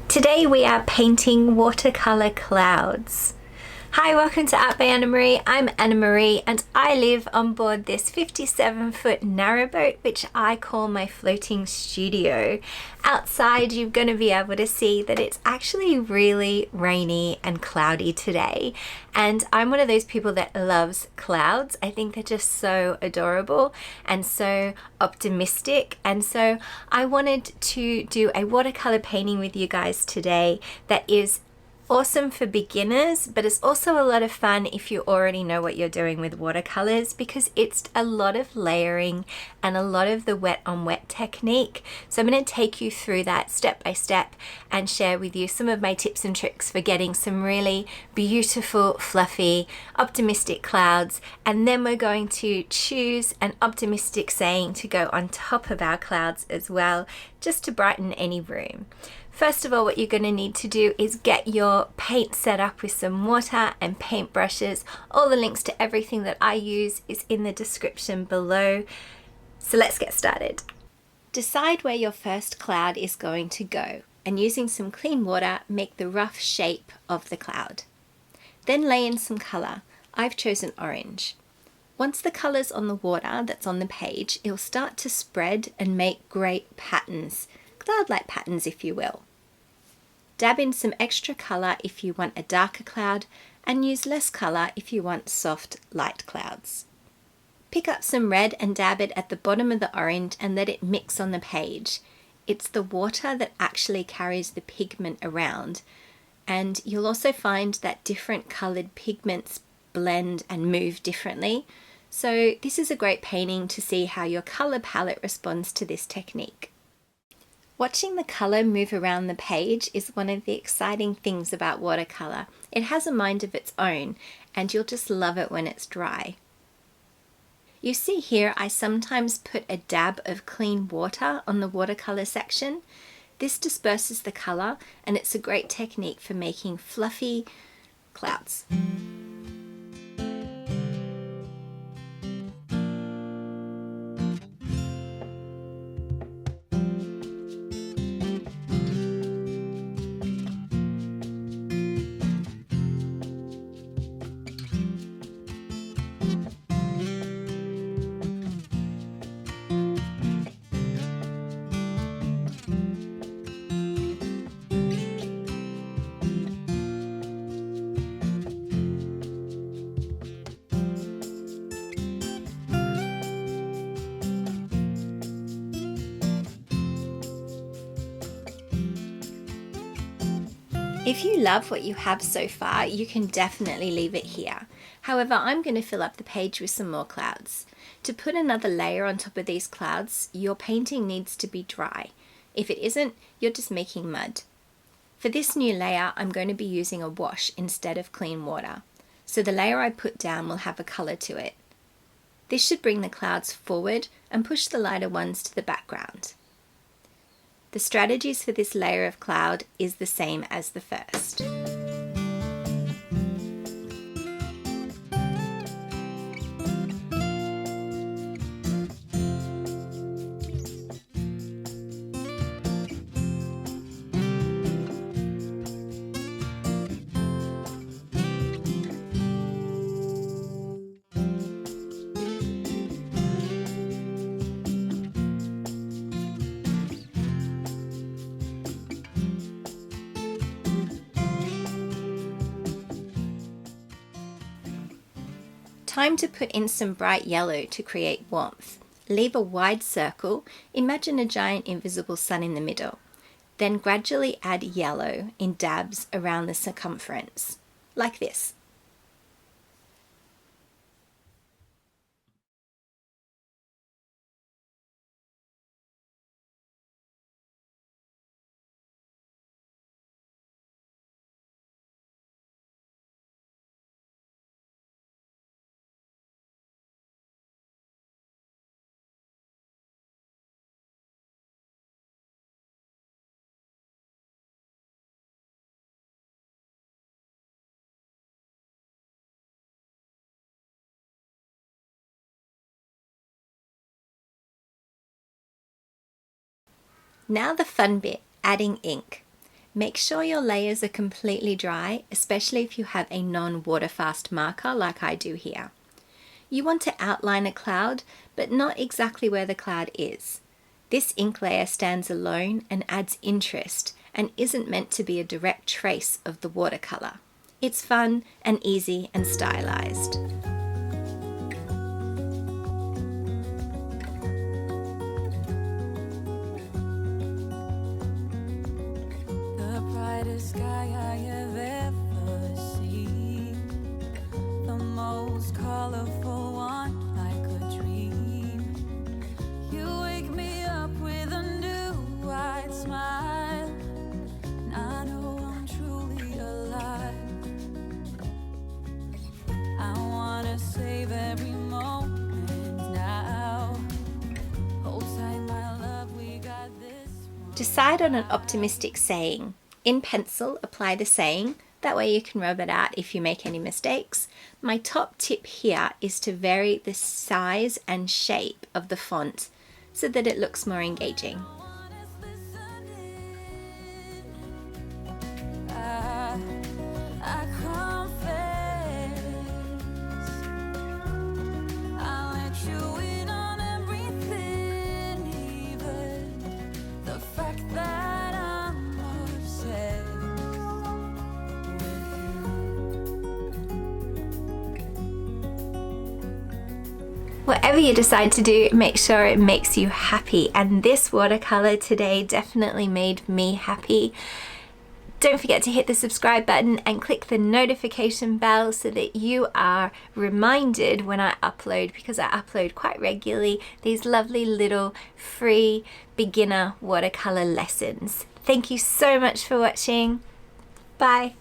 Today we are painting watercolor clouds. Hi, welcome to Art by Anna Marie. I'm Anna Marie and I live on board this 57-foot narrowboat, which I call my floating studio. Outside you're going to be able to see that it's actually really rainy and cloudy today. And I'm one of those people that loves clouds. I think they're just so adorable and so optimistic. And so I wanted to do a watercolor painting with you guys today that is awesome for beginners, but it's also a lot of fun if you already know what you're doing with watercolors, because it's a lot of layering and a lot of the wet on wet technique. So I'm going to take you through that step by step and share with you some of my tips and tricks for getting some really beautiful, fluffy, optimistic clouds. And then we're going to choose an optimistic saying to go on top of our clouds as well, just to brighten any room. First of all, what you're going to need to do is get your paint set up with some water and paintbrushes. All the links to everything that I use is in the description below. So let's get started. Decide where your first cloud is going to go, and using some clean water, make the rough shape of the cloud. Then lay in some color. I've chosen orange. Once the color's on the water that's on the page, it'll start to spread and make great patterns. Cloud-like patterns, if you will. Dab in some extra colour if you want a darker cloud, and use less colour if you want soft, light clouds. Pick up some red and dab it at the bottom of the orange and let it mix on the page. It's the water that actually carries the pigment around, and you'll also find that different coloured pigments blend and move differently. So this is a great painting to see how your colour palette responds to this technique. Watching the colour move around the page is one of the exciting things about watercolour. It has a mind of its own, and you'll just love it when it's dry. You see here I sometimes put a dab of clean water on the watercolour section. This disperses the colour, and it's a great technique for making fluffy clouds. If you love what you have so far, you can definitely leave it here. However, I'm going to fill up the page with some more clouds. To put another layer on top of these clouds, your painting needs to be dry. If it isn't, you're just making mud. For this new layer, I'm going to be using a wash instead of clean water. So the layer I put down will have a colour to it. This should bring the clouds forward and push the lighter ones to the background. The strategies for this layer of cloud is the same as the first. Time to put in some bright yellow to create warmth. Leave a wide circle, imagine a giant invisible sun in the middle. Then gradually add yellow in dabs around the circumference, like this. Now the fun bit, adding ink. Make sure your layers are completely dry, especially if you have a non-waterfast marker like I do here. You want to outline a cloud, but not exactly where the cloud is. This ink layer stands alone and adds interest and isn't meant to be a direct trace of the watercolor. It's fun and easy and stylized. The brightest sky I have ever seen, the most colorful one like a dream. You wake me up with a new white smile, and I know I'm truly alive. I wanna save every moment now. Hold tight, my love, we got this one. Decide on an optimistic saying. In pencil, apply the saying. That way you can rub it out if you make any mistakes. My top tip here is to vary the size and shape of the font so that it looks more engaging. I confess, I'll let you in on everything, even the fact that I'm obsessed with you. Whatever you decide to do, make sure it makes you happy. And this watercolor today definitely made me happy. Don't forget to hit the subscribe button and click the notification bell so that you are reminded when I upload, because I upload quite regularly these lovely little free beginner watercolor lessons. Thank you so much for watching. Bye.